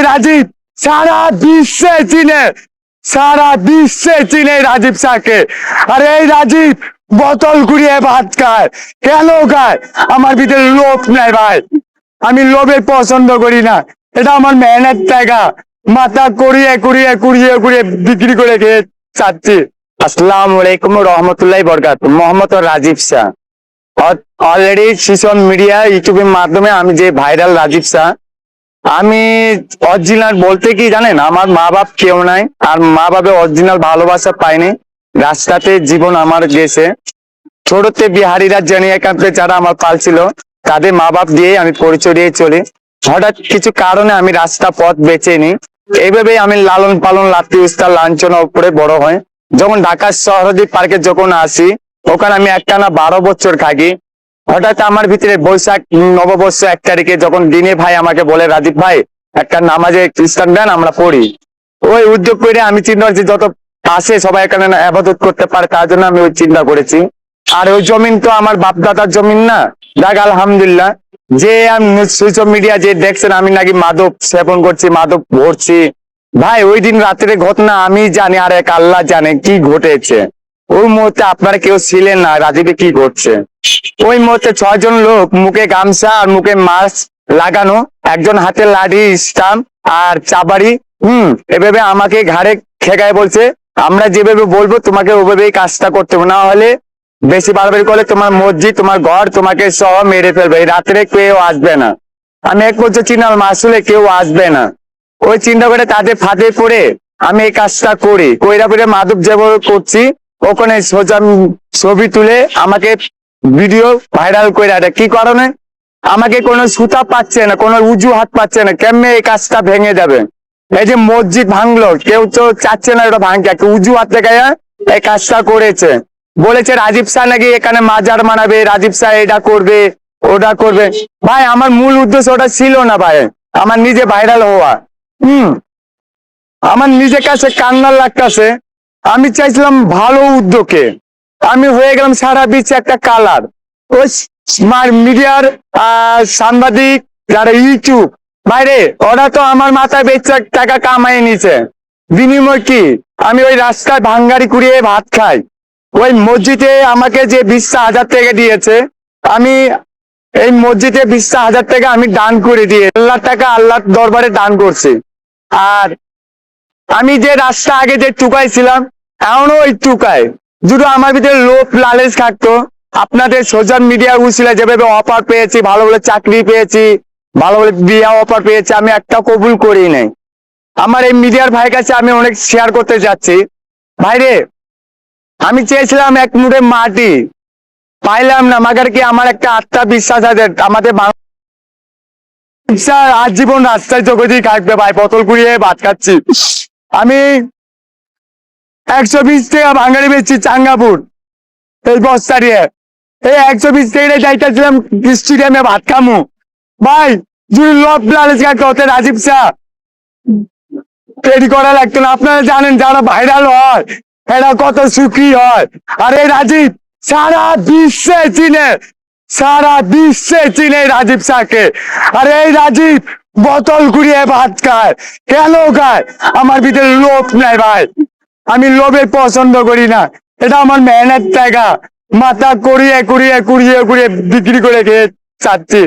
রাজীব সারা বিশ্বে চিনে, সারা বিশ্বে চিনে রাজীব স্যারকে। আরে এই রাজীব বোতল কুড়িয়ে ভাত খায়, কেন খায়? আমার ভিতরে লোভ নাই ভাই, আমি লোভের পছন্দ করি না। এটা আমার মেহনত টাকা, মাথা কুড়িয়ে কুড়িয়ে কুড়িয়ে কুড়িয়ে বিক্রি করে খেয়ে চাচ্ছি। আসসালামু আলাইকুম রহমতুল্লাহি বরকাতুহু। Mohammad Rajib Shah. Already social media ইউটিউবের মাধ্যমে আমি যে ভাইরাল রাজীব শাহ, আমি অরিজিনাল বলতে কি জানেন, আমার মা বাপ কেউ নাই, আর মা বাপের অরিজিনাল ভালোবাসা পাইনি। রাস্তাতে জীবন আমার গেছে। ছোটতে বিহারিরা জেনে একান্তে যারা আমার পালছিল, তাদের মা বাপ দিয়ে আমি পরিচয় দিয়ে চলি। হঠাৎ কিছু কারণে আমি রাস্তা পথ বেছে নিই। এইভাবেই আমি লালন পালন লাত্তি উস্তার লাঞ্ছনা উপরে বড় হয়। যখন ঢাকার সহরদ্বীপ পার্কে যখন আসি, ওখানে আমি একটানা 12 বছর থাকি। হঠাৎ আমার ভিতরে বৈশাখ নববর্ষ 1 তারিখে যখন দিনে ভাই আমাকে বলে, রাজীব ভাই একটা নামাজে খ্রিস্টান দেন, আমরা পড়ি। ওই উদ্যোগ করে আমি চিন্তা করছি যত আসে সবাই এখানে আবাদত করতে পারে, তার জন্য আমি ওই চিন্তা করেছি। আর ওই জমিন তো আমার বাপ দাদার জমিন না। দেখ আলহামদুলিল্লাহ, যে সোশ্যাল মিডিয়া যে দেখছেন আমি নাকি মাদক সেবন করছি, মাদক ভরছি, ভাই ওই দিন রাতের ঘটনা আমি জানি, আর এক আল্লাহ জানে কি ঘটেছে। ওই মুহূর্তে আপনারা কেউ ছিলেন না রাজীবে কি ঘটছে। ওই মুহূর্তে 6 জন লোক মুখে গামছা আর মুখে মাস্ক লাগানো, একজন হাতে লাঠি স্টাম্প আর চাবাড়ি, এভাবে আমাকে ঘাড়ে খেগায় বলছে, আমরা যেভাবে বলবো তোমাকে ওভাবেই কাজটা করতে হবে, না হলে বেশি বাড়াবাড়ি করলে তোমার মসজিদ তোমার ঘর তোমাকে সহ মেরে ফেলবে, এই রাত্রে কেউ আসবে না। আমি এক বছর চিনাল আসলে কেউ আসবে না। ওই চিন্তা করে তাদের ফাঁদে পড়ে আমি এই কাজটা করি। কইরা করে মাদক যেভাবে করছি, ওখানে সোজা ছবি তুলে আমাকে ভিডিও ভাইরাল করে। কি কারণে? আমাকে কোনো সুতা পাচ্ছে না, কোনো উজু হাত পাচ্ছে না, কেমনে এই কাজটা ভেঙে যাবে। এই যে মসজিদ ভাঙলো, কেউ তো চাচ্ছে না এটা ভাঙতে, একটা উজু হাত লাগাইয়া এই কাজটা করেছে। বলেছে রাজীব শাহ নাকি এখানে মাজার মানাবে, রাজীব শাহ এটা করবে ওটা করবে। ভাই আমার মূল উদ্দেশ্য ওটা ছিল না ভাই, আমার নিজে ভাইরাল হওয়া। আমার নিজের কাছে কান্নার লাগতেছে। আমি চাইছিলাম ভালো উদ্যোগে, আমি হয়ে গেলাম সারা বিশ্বে একটা কালার। ওই মিডিয়ার সাংবাদিক যারা ইউটিউব বাইরে, ওরা তো আমার মাথায় বেচে টাকা কামাই নিছে। বিনিময় কি? আমি ওই রাস্তায় ভাঙ্গারি কুড়িয়ে ভাত খাই। ওই মসজিদে আমাকে যে 20,000 টাকা দিয়েছে, আমি এই মসজিদে 20,000 টাকা আমি দান করে দিয়ে আল্লাহ টাকা আল্লাহর দরবারে দান করছি। আর আমি যে রাস্তা আগে যে টুকাই ছিলাম, এখনো ওই টুকায়। যদি আমার ভিতরে লোভ লালচ থাকতো, আপনাদের সোশ্যাল মিডিয়া উচিলা যেভাবে অফার পেয়েছি, ভালো ভালো চাকরি পেয়েছি, ভালো ভালো বিয়া অফার পেয়েছি, আমি একটা কবুল করি নাই। আমার এই মিডিয়ার ভাইয়ের কাছে আমি অনেক শেয়ার করতে যাচ্ছি। ভাইরে, আমি চেয়েছিলাম এক মুঠে মাটি, পাইলাম না, মাগার কি আমার একটা আত্মবিশ্বাস আছে আমাদের আজীবন রাস্তায় জগতেই থাকবে ভাই, বোতল কুড়িয়ে ভাত খাচ্ছি। আমি 120 টাকা ভাঙ্গারি বেচছি চাঙ্গাপুর, এই বস্তা দিয়ে। এই 120 টাকা যাইতেছিলাম স্টেডিয়ামে ভাত খামু। ভাই যদি লোভ লালচ হতে রাজীব শাহ তৈরি করা লাগতো না। আপনারা জানেন যারা ভাইরাল হয় এরা কত সুখী হয়। আর এই রাজীব সারা বিশ্বে চিনে, সারা বিশ্বে চিনে রাজীব শাহকে। আর এই রাজীব বোতল কুড়িয়ে ভাত খায়, কেন খায়? আমার ভিতরে লোভ নাই ভাই, আমি লোভের পছন্দ করি না। এটা আমার মেহনত টাকা, মাথা কুড়িয়ে কুড়িয়ে কুড়িয়ে কুড়িয়ে বিক্রি করে খেয়ে চাচ্ছি।